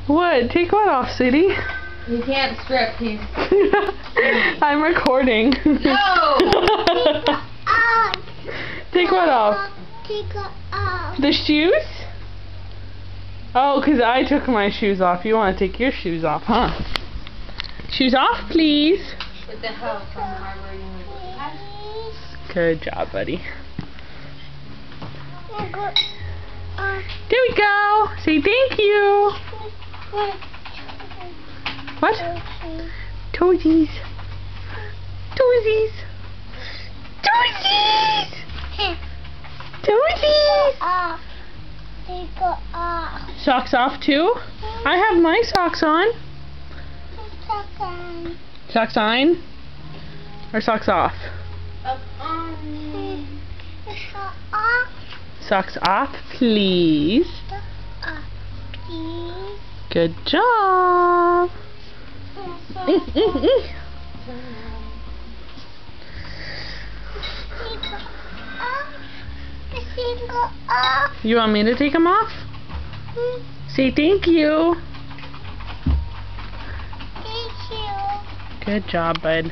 What? Take what off, sweetie? You can't strip. He's... I'm recording. No! Take what off? The shoes? Oh, because I took my shoes off. You want to take your shoes off, huh? Shoes off, please. With the help from Harvard University. Good job, buddy. There we go. Say thank you. What? Toesies. Toesies. Toesies. Toesies. Socks off too? I have my socks on. Socks on? Or socks off? Socks off, please. Good job. You want me to take them off? Say thank you. Good job, bud.